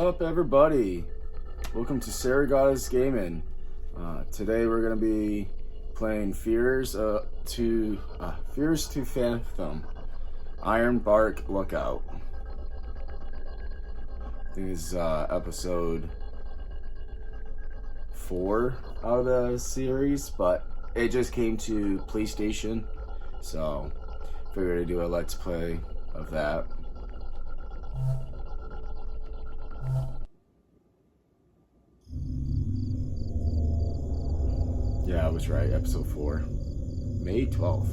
up, everybody? Welcome to Saragata's Gaming. Today we're gonna be playing Fears to Fathom, Ironbark Lookout. I think it's episode 4 out of the series, but it just came to PlayStation, so figured to do a let's play of that. Yeah, I was right. Episode 4. May 12th.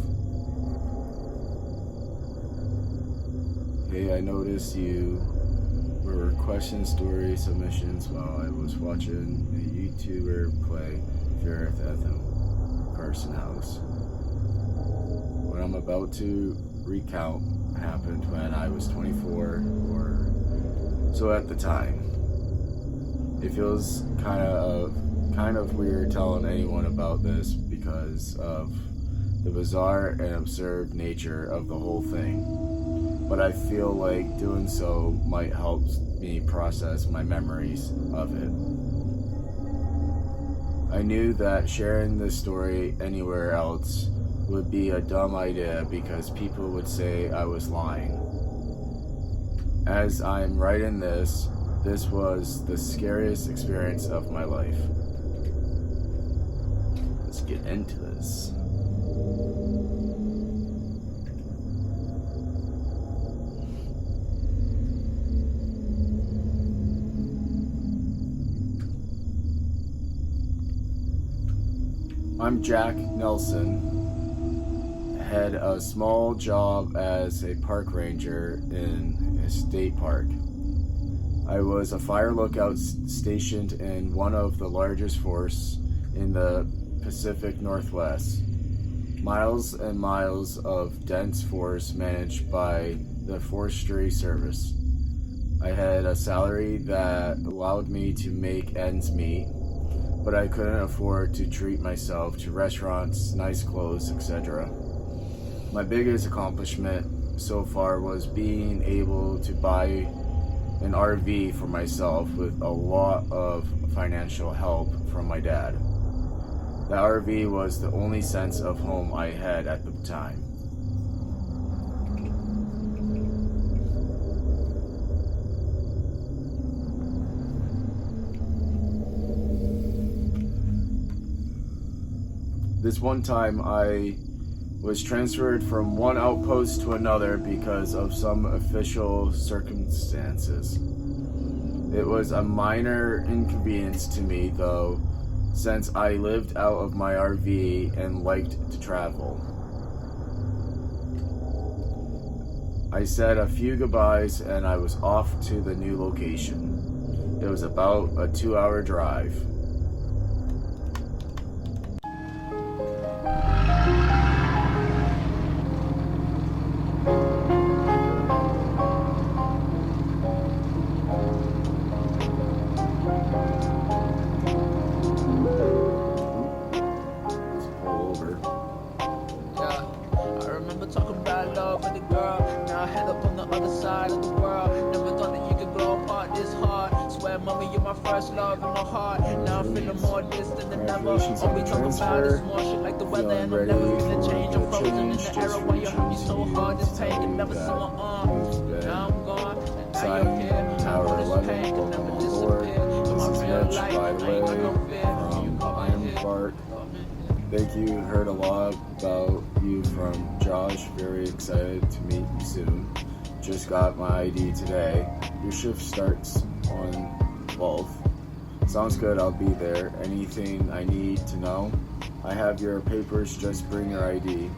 Hey, I noticed you were requesting story submissions while I was watching a YouTuber play Fear of Fathom, Carson House. What I'm about to recount happened when I was 24 or so at the time. It feels kind of weird telling anyone about this because of the bizarre and absurd nature of the whole thing. But I feel like doing so might help me process my memories of it. I knew that sharing this story anywhere else would be a dumb idea because people would say I was lying. As I'm writing this was the scariest experience of my life. Let's get into this. I'm Jack Nelson. Had a small job as a park ranger in a state park. I was a fire lookout stationed in one of the largest forests in the Pacific Northwest. Miles and miles of dense forest managed by the Forestry Service. I had a salary that allowed me to make ends meet, but I couldn't afford to treat myself to restaurants, nice clothes, etc. My biggest accomplishment so far was being able to buy an RV for myself with a lot of financial help from my dad. The RV was the only sense of home I had at the time. This one time I was transferred from one outpost to another because of some official circumstances. It was a minor inconvenience to me though, since I lived out of my RV and liked to travel. I said a few goodbyes and I was off to the new location. It was about a 2-hour drive. Mommy, you're my first love in my heart. Now I'm feeling more distant than ever. All we talk about is more shit like the weather, and I'm never gonna change. I'm frozen in the era while you hurt me so hard. This pain can never see my arms. Now I'm gone, and now you're here. All this pain can never disappear. So my real life, I ain't got no fear. You call me Ironbark. Thank you. Heard a lot about you from Josh. Very excited to meet you soon. Just got my ID today. Your shift starts on 12th. Sounds good, I'll be there. Anything I need to know? I have your papers, just bring your ID.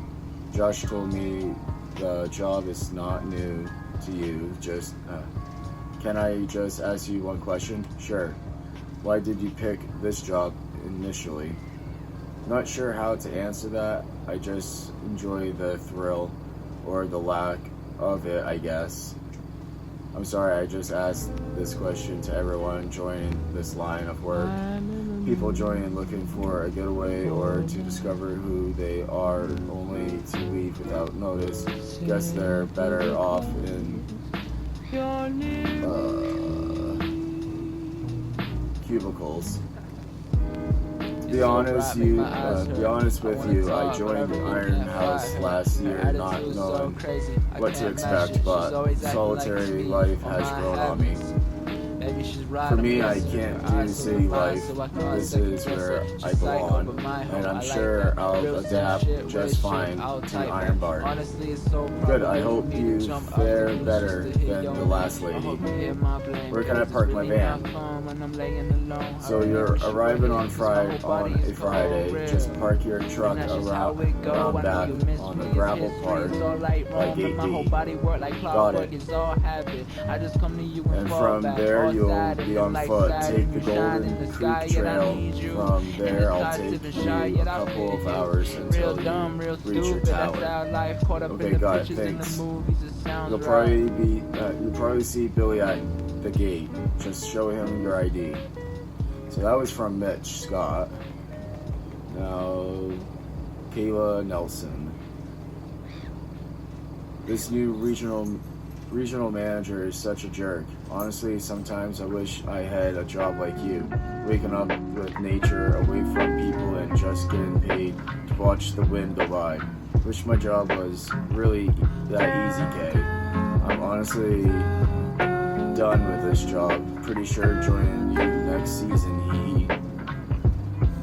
Josh told me the job is not new to you. Can I just ask you one question? Sure. Why did you pick this job initially? Not sure how to answer that. I just enjoy the thrill, or the lack of it, I guess. I'm sorry, I just asked this question to everyone joining this line of work. People joining looking for a getaway or to discover who they are only to leave without notice. Guess they're better off in cubicles. To be honest with you, I joined Iron House last year not knowing what to expect, but solitary life has grown on me. For me, I can't do city life. This is where I belong, and I'm sure I'll adapt just fine to Ironbark. Good, I hope you fare better than the last lady. Where can I park my van? So you're arriving on a Friday. Just park your truck around back on the gravel park by Gate D. Got it. And from there you'll be on foot. Take the Golden Creek Trail. From there I'll take you a couple of hours until you reach your tower. Okay, got it. Thanks. You'll probably see Billy at the gate. Just show him your ID. So that was from Mitch Scott. Now Kayla Nelson. This new regional manager is such a jerk. Honestly, sometimes I wish I had a job like you, waking up with nature, away from people, and just getting paid to watch the wind go by. Wish my job was really that easy, Kay. I'm honestly done with this job. Pretty sure joining you next season,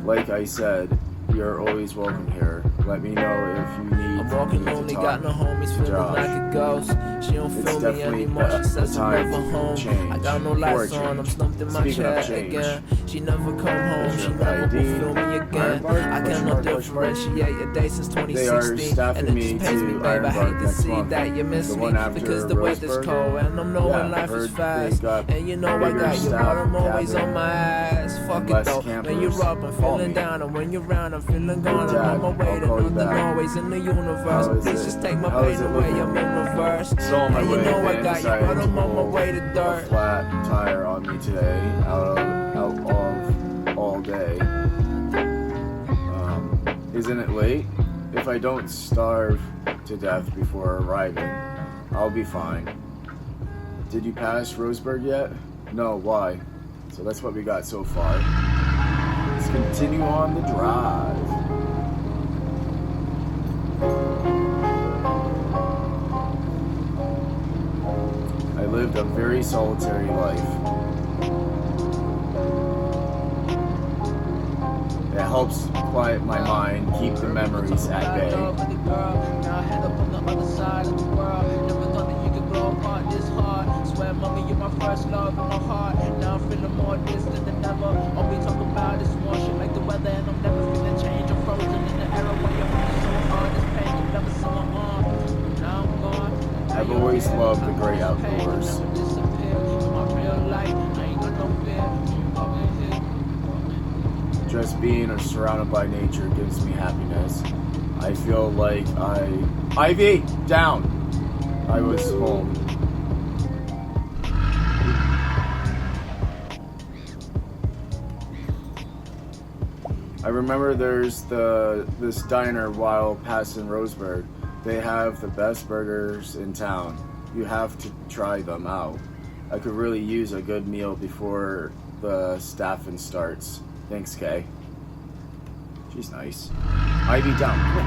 Like I said, you're always welcome here. Let me know if you need I'm walking lonely, got no homies, feeling like a ghost. She don't feel me anymore, she says I'm never home. I got no lights on, I'm slumped in my chair again. She never come home, she never will feel me again. I cannot differentiate your day since 2016, and it just pains me, babe. I hate to see that you miss me, because the weather's cold, and I'm knowing life is fast. And you know I got you, but I'm always on my ass. Fuck it though, when you're up, I'm feeling down, and when you're around, I'm feeling gone. I'm on my way to nothing, always in the universe. Please just take my pain away, I'm in reverse. So on my way, I got you, but I'm on my way to dirt. A flat tire on me today, out all day. Isn't it late? If I don't starve to death before arriving, I'll be fine. Did you pass Roseburg yet? No, why? So that's what we got so far. Let's continue on the drive. I lived a very solitary life. It helps quiet my mind, keep the memories at bay. Mommy, you're my first love in my heart. Now I'm feeling more distant than ever. All we talk about is more shit like the weather, and I'm never feeling change. I'm frozen in the era where you're hurting so hard. This pain you never saw my arm. Now I'm gone. I've always loved the great outdoors. Just being surrounded by nature gives me happiness. I feel like Ivy, down! I was home. I remember there's this diner while passing Roseburg. They have the best burgers in town. You have to try them out. I could really use a good meal before the staffing starts. Thanks, Kay. She's nice. Ivy, down. Come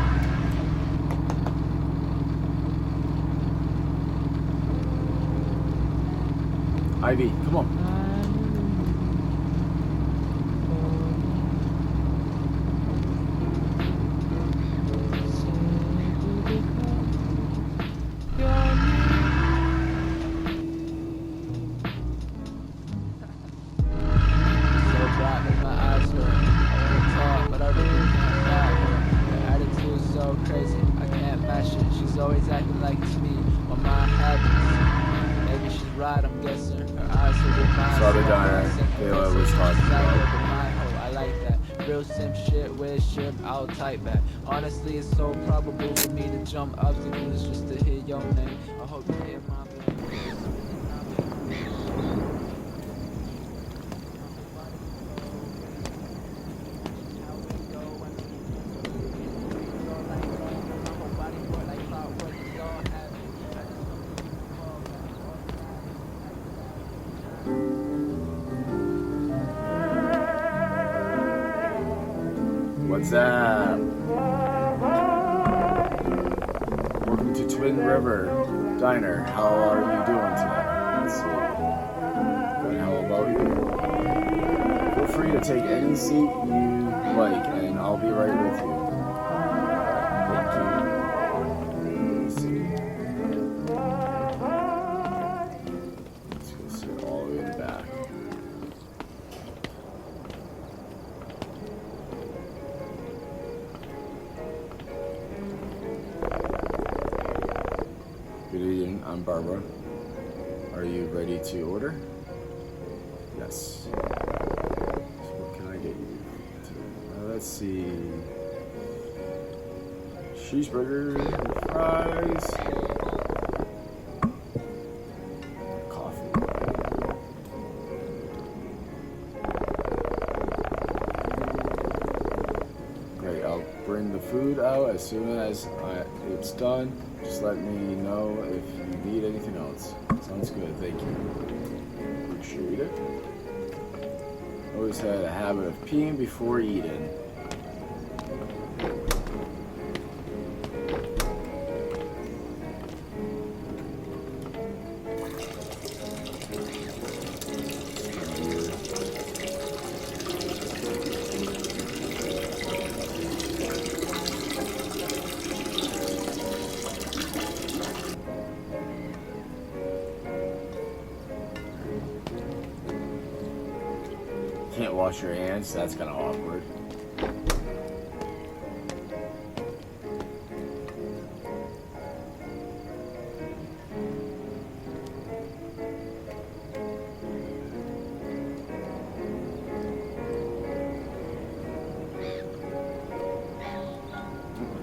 on. Ivy, come on. Always acting like it's me, my mind happens. Maybe she's right, I'm guessing. Her eyes are with mine. Saw the diner Kayla was talking about. I like that. Real sim shit, weird shit, I'll type back. Honestly, it's so probable for me to jump obstacles just to hear your name. I hope you hear my What's up? Welcome to Twin River Diner. How are you doing today? Let's see. Good. How about you? Feel free to take any seat you like, and I'll be right with you. Thank you. Let's see. Let's go sit all the way in the back. Good evening, I'm Barbara. Are you ready to order? Yes. So what can I get you today? Let's see. Cheeseburger, fries, coffee. Great, I'll bring the food out as soon as it's done. Just let me know if you need anything else. Sounds good, thank you. Appreciate it. Always had a habit of peeing before eating. Can't wash your hands, that's kind of awkward.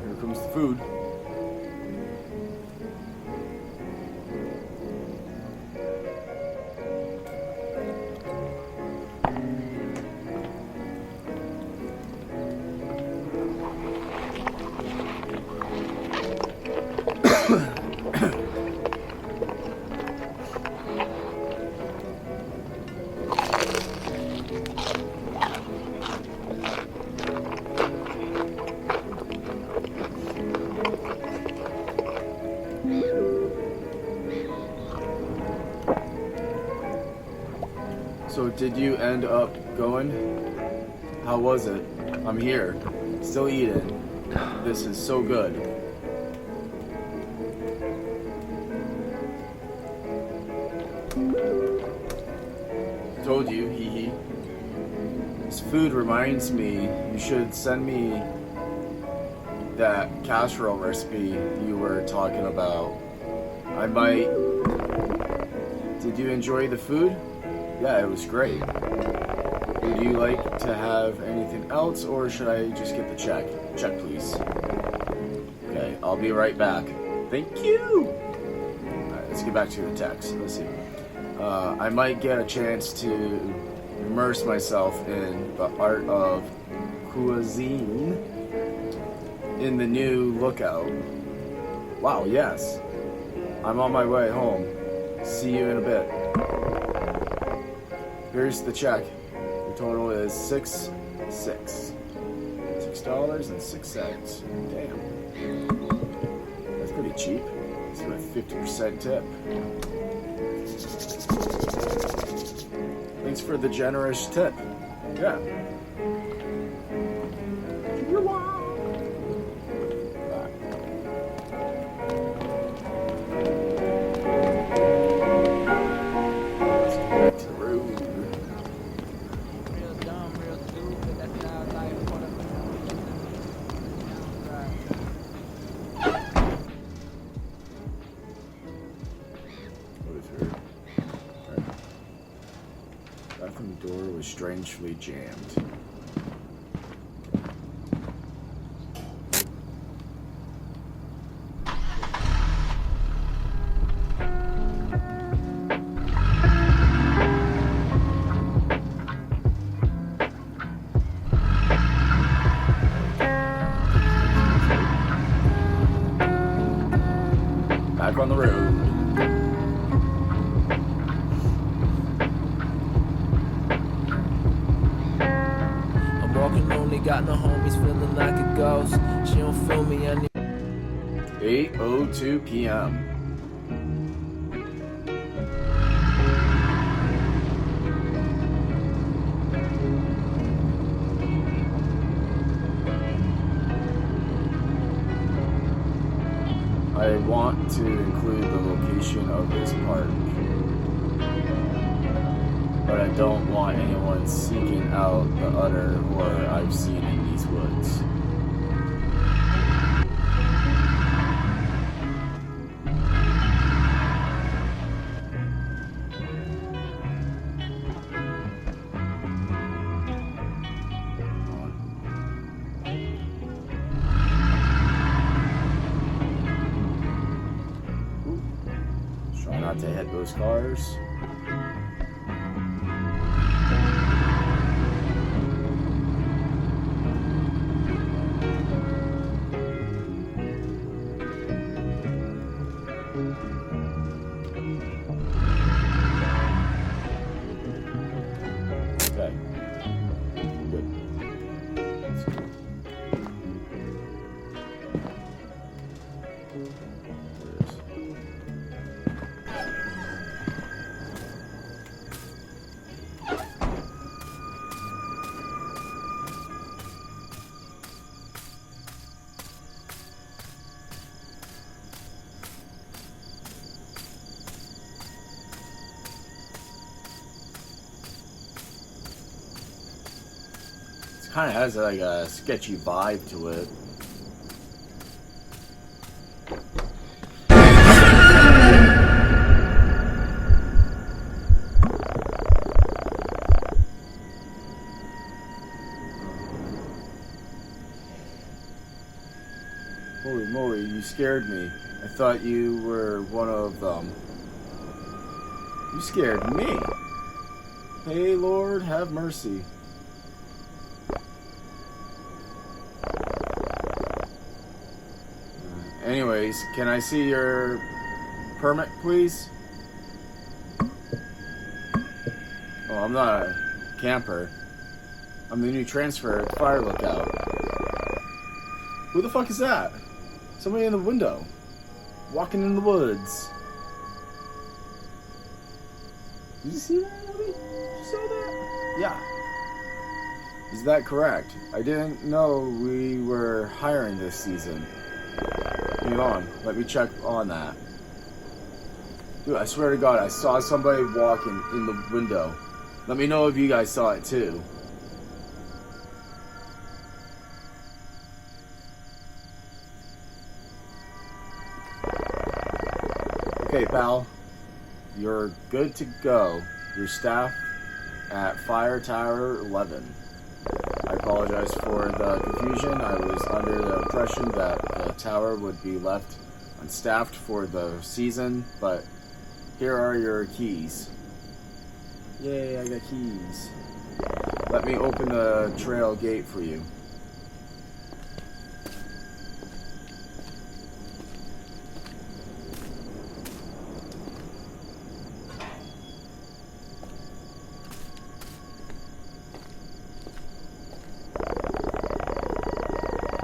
Here comes the food. So did you end up going? How was it? I'm here, still eating. This is so good. Told you, hee hee. This food reminds me, you should send me that casserole recipe you were talking about. I might. Did you enjoy the food? Yeah, it was great. Would you like to have anything else, or should I just get the check? Check, please. Okay, I'll be right back. Thank you! Alright, let's get back to the text. Let's see. I might get a chance to immerse myself in the art of cuisine in the new Lookout. Wow, yes. I'm on my way home. See you in a bit. Here's the check. The total is $6.06. Damn. That's pretty cheap. It's a 50% tip. Thanks for the generous tip. Yeah. You're welcome. Bathroom door was strangely jammed. Back on the road. Got no homies feeling like a ghost. She don't feel me, I need 8:02 p.m. I want to include the location of this park, but I don't want anyone seeking out the utter horror I've seen in these woods. Try not to hit those cars. Okay. Good. Let's go. There it is. Kind of has like a sketchy vibe to it. Holy moly, you scared me. I thought you were one of them. You scared me. Hey, Lord, have mercy. Anyways, can I see your permit, please? Oh, I'm not a camper. I'm the new transfer at the fire lookout. Who the fuck is that? Somebody in the window. Walking in the woods. Did you see that, Abby? You saw that? Yeah. Is that correct? I didn't know we were hiring this season. Hang on, let me check on that. Dude, I swear to God, I saw somebody walking in the window. Let me know if you guys saw it too. Okay, pal. You're good to go. Your staff at Fire Tower 11. I apologize for the confusion. I was under the impression that the tower would be left unstaffed for the season, but here are your keys. Yay, I got keys. Let me open the trail gate for you.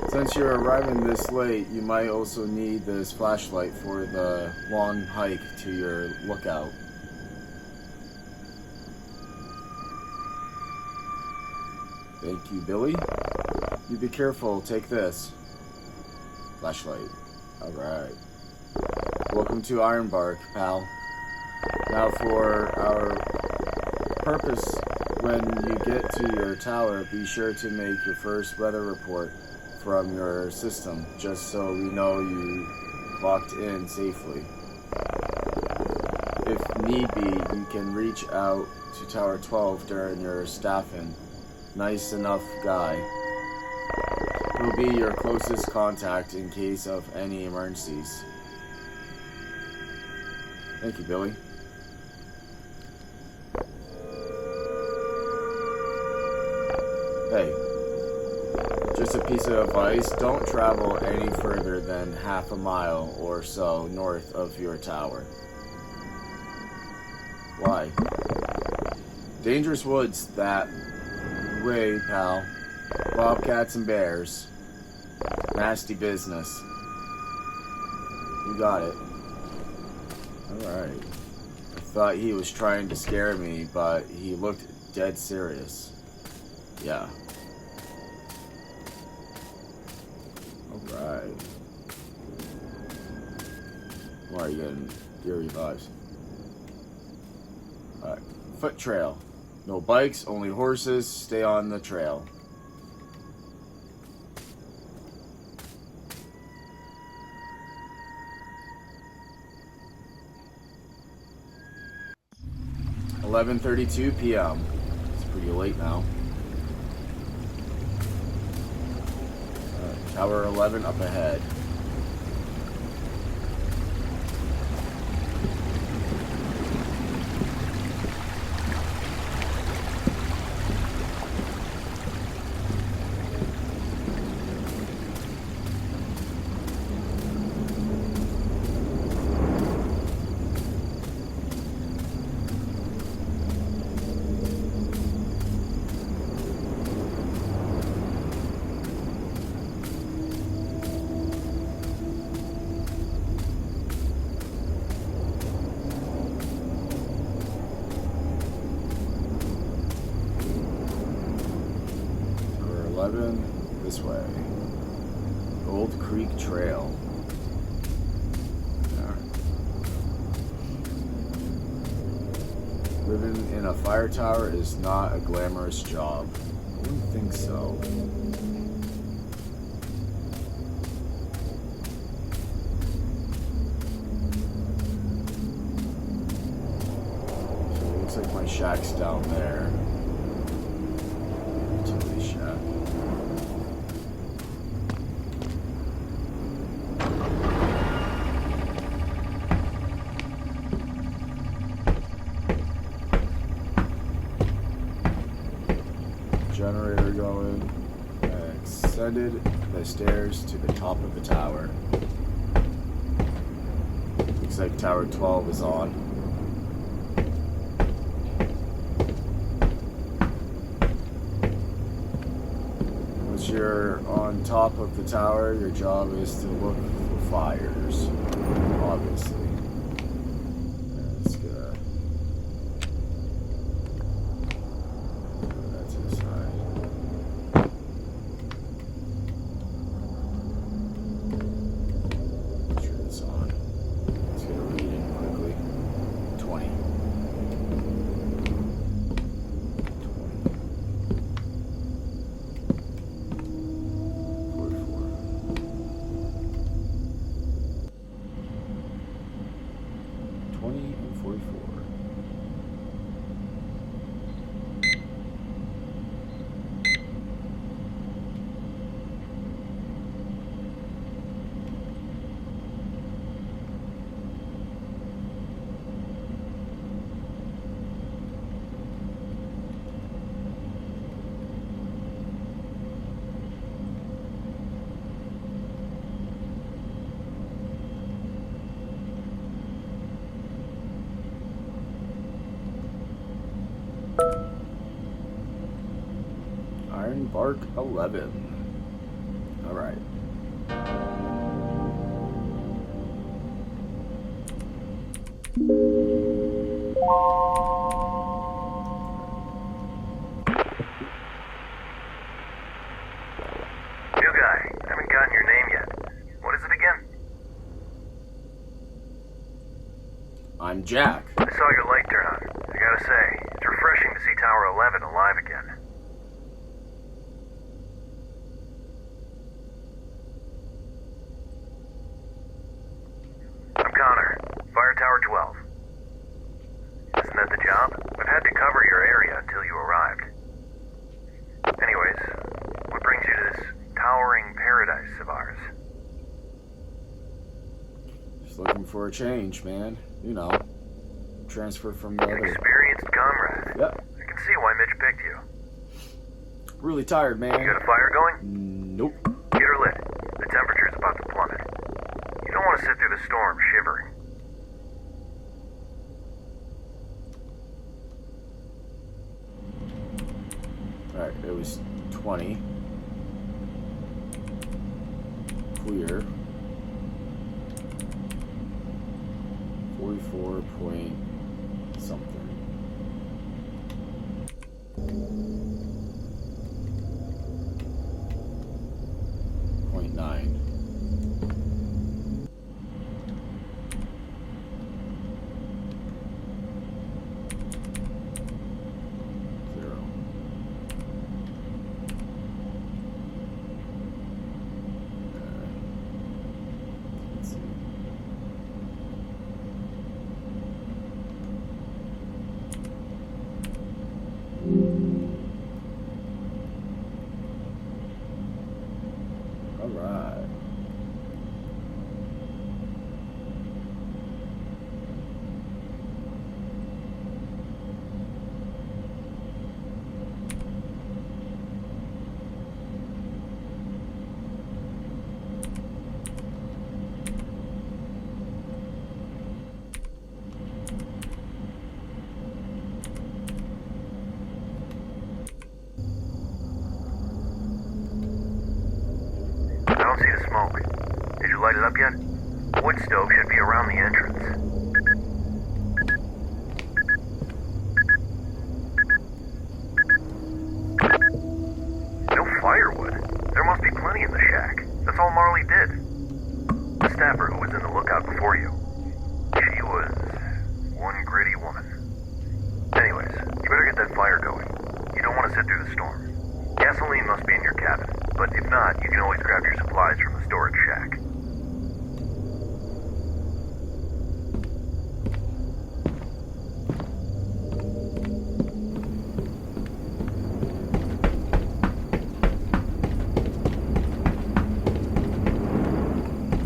Since you're arriving this late, you might also need this flashlight for the long hike to your lookout. Thank you, Billy. You be careful, take this. Flashlight. Alright. Welcome to Ironbark, pal. Now for our purpose, when you get to your tower, be sure to make your first weather report from your system, just so we know you locked in safely. If need be, you can reach out to Tower 12 during your staffing. Nice enough guy. He'll be your closest contact in case of any emergencies. Thank you, Billy. Hey. Just a piece of advice, don't travel any further than half a mile or so north of your tower. Why? Dangerous woods that way, pal. Bobcats and bears. Nasty business. You got it. Alright. I thought he was trying to scare me, but he looked dead serious. Yeah. Alright. Why are you getting eerie vibes? Alright. Foot trail. No bikes, only horses. Stay on the trail. $11:32 p.m. It's pretty late now. Tower 11 up ahead. This way. Gold Creek Trail. Living in a fire tower is not a glamorous job. I wouldn't think so. So it looks like my shack's down there. Utility shack. Generator going. I ascended the stairs to the top of the tower. Looks like Tower 12 is on. Once you're on top of the tower, your job is to look for fires, obviously. Ironbark 11. Alright. I'm Jack. I saw your light turn on. I gotta say, it's refreshing to see Tower 11 alive again. I'm Connor. Fire Tower 12. Isn't that the job? I've had to cover your area until you arrived. Anyways, what brings you to this towering paradise of ours? Just looking for a change, man. You know, transfer from the An other. experienced comrade. Yep. I can see why Mitch picked you. Really tired, man. You got a fire going? Nope. Get her lit. The temperature's about to plummet. You don't want to sit through the storm shivering. Alright, it was 20. clear. 44 point something. 0.9. Alright. I don't see the smoke. Did you light it up yet? Wood stove should be around the entrance. No firewood. There must be plenty in the shack. That's all Marley did. The staffer who was in the lookout before you. She was one gritty woman. Anyways, you better get that fire going. You don't want to sit through the storm. Gasoline must be in your cabin, but if not, you can always grab your supplies from the storage shack.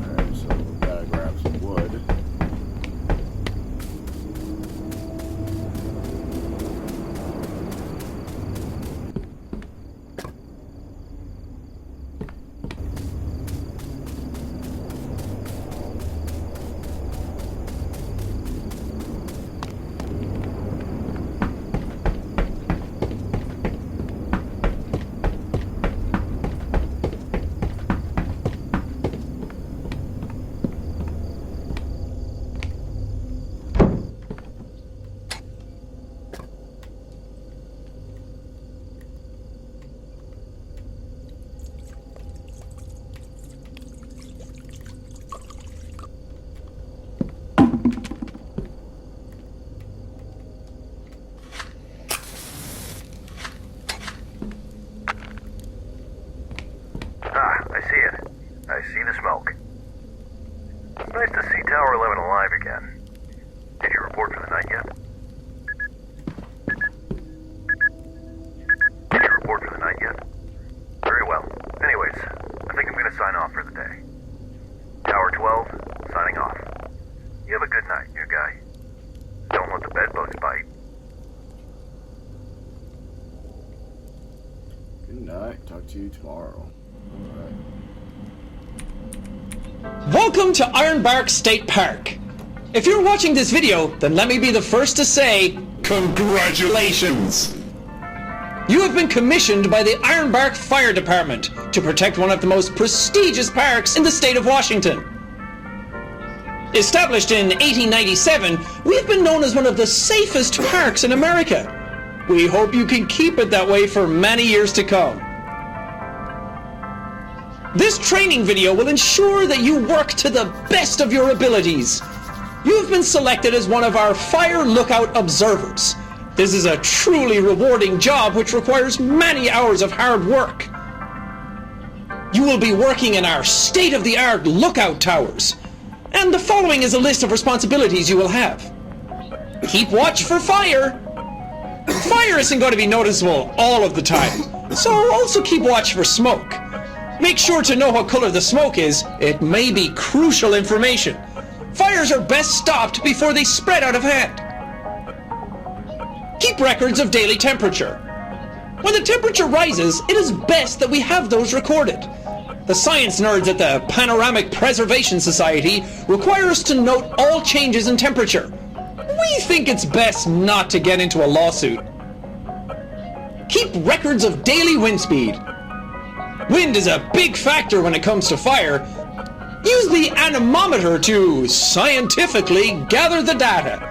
Alright, so we gotta grab some wood. I see it. I see the smoke. It's nice to see Tower 11 alive again. Did you report for the night yet? Did you report for the night yet? Very well. Anyways, I think I'm gonna sign off for the day. Tower 12, signing off. You have a good night, new guy. Don't let the bedbugs bite. Good night. Talk to you tomorrow. Alright. Welcome to Ironbark State Park. If you're watching this video, then let me be the first to say, congratulations! You have been commissioned by the Ironbark Fire Department to protect one of the most prestigious parks in the state of Washington. Established in 1897, we have been known as one of the safest parks in America. We hope you can keep it that way for many years to come. This training video will ensure that you work to the best of your abilities. You have been selected as one of our fire lookout observers. This is a truly rewarding job which requires many hours of hard work. You will be working in our state-of-the-art lookout towers. And the following is a list of responsibilities you will have. Keep watch for fire. Fire isn't going to be noticeable all of the time, so also keep watch for smoke. Make sure to know what color the smoke is. It may be crucial information. Fires are best stopped before they spread out of hand. Keep records of daily temperature. When the temperature rises, it is best that we have those recorded. The science nerds at the Panoramic Preservation Society require us to note all changes in temperature. We think it's best not to get into a lawsuit. Keep records of daily wind speed. Wind is a big factor when it comes to fire. Use the anemometer to scientifically gather the data.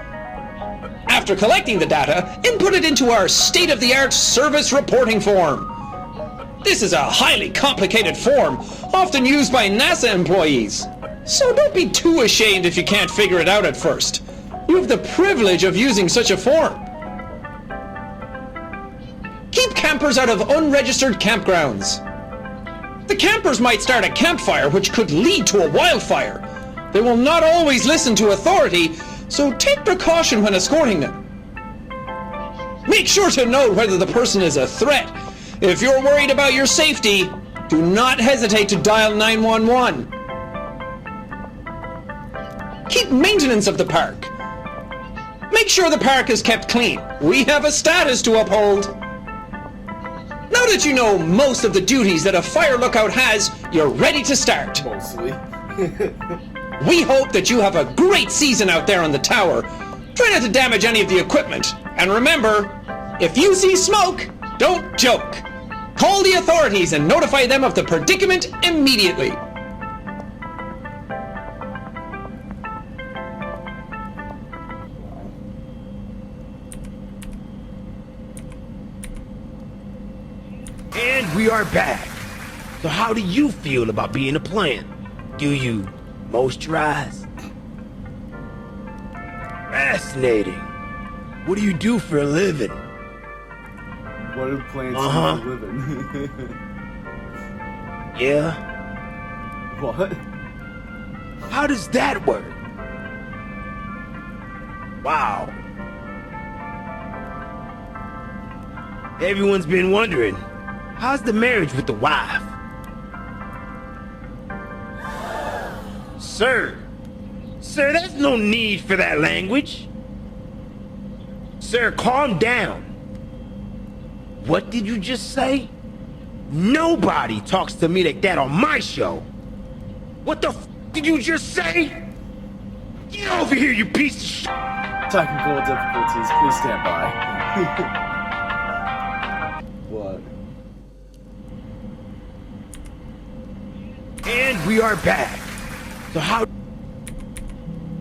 After collecting the data, input it into our state-of-the-art service reporting form. This is a highly complicated form, often used by NASA employees. So don't be too ashamed if you can't figure it out at first. You have the privilege of using such a form. Keep campers out of unregistered campgrounds. The campers might start a campfire which could lead to a wildfire. They will not always listen to authority, so take precaution when escorting them. Make sure to note whether the person is a threat. If you're worried about your safety, do not hesitate to dial 911. Keep maintenance of the park. Make sure the park is kept clean. We have a status to uphold. Now that you know most of the duties that a fire lookout has, you're ready to start. Mostly. We hope that you have a great season out there on the tower. Try not to damage any of the equipment. And remember, if you see smoke, don't joke. Call the authorities and notify them of the predicament immediately. And we are back. So how do you feel about being a plant? Do you moisturize? Fascinating. What do you do for a living? What do plants do for a living? Yeah? What? How does that work? Wow. Everyone's been wondering, how's the marriage with the wife? Sir, there's no need for that language. Sir, calm down. What did you just say? Nobody talks to me like that on my show. What the f did you just say? Get over here, you piece of shit! Technical difficulties, please stand by. What? And we are back. So how...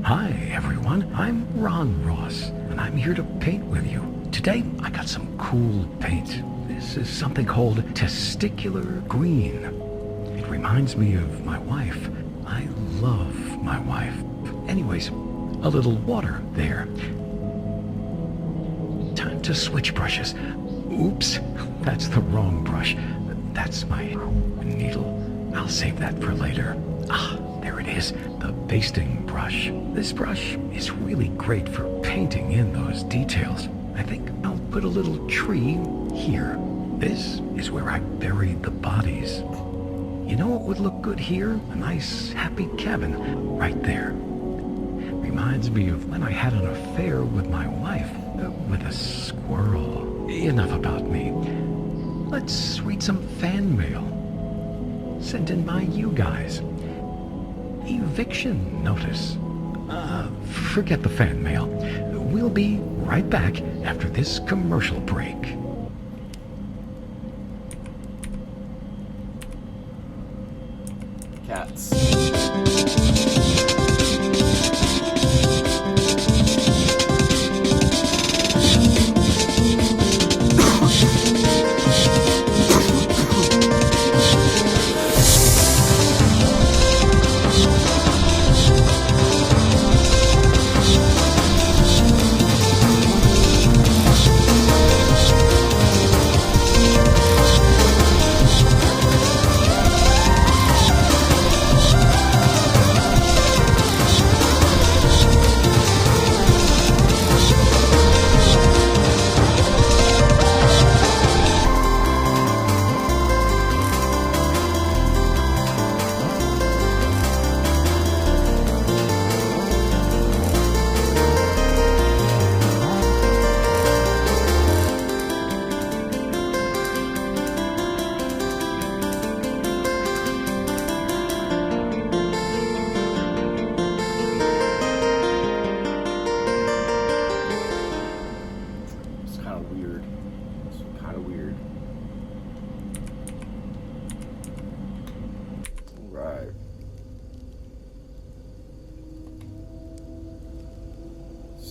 Hi, everyone. I'm Ron Ross, and I'm here to paint with you. Today, I got some cool paint. This is something called testicular green. It reminds me of my wife. I love my wife. Anyways, a little water there. Time to switch brushes. Oops, that's the wrong brush. That's my needle. I'll save that for later. Ah, there it is, the basting brush. This brush is really great for painting in those details. I think I'll put a little tree here. This is where I buried the bodies. You know what would look good here? A nice, happy cabin right there. Reminds me of when I had an affair with my wife, with a squirrel. Enough about me. Let's read some fan mail sent in by you guys. Eviction notice. Forget the fan mail. We'll be right back after this commercial break. Cats.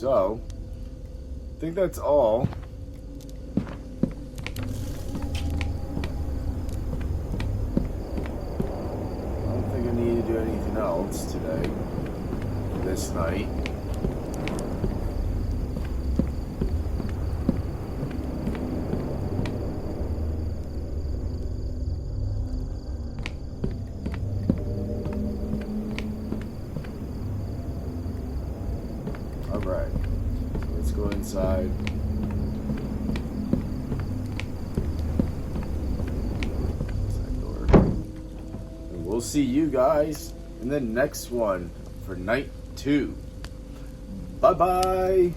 So, I think that's all. I don't think I need to do anything else today, this night. Alright, so let's go inside. Close that door. And we'll see you guys in the next one for night 2. Bye-bye!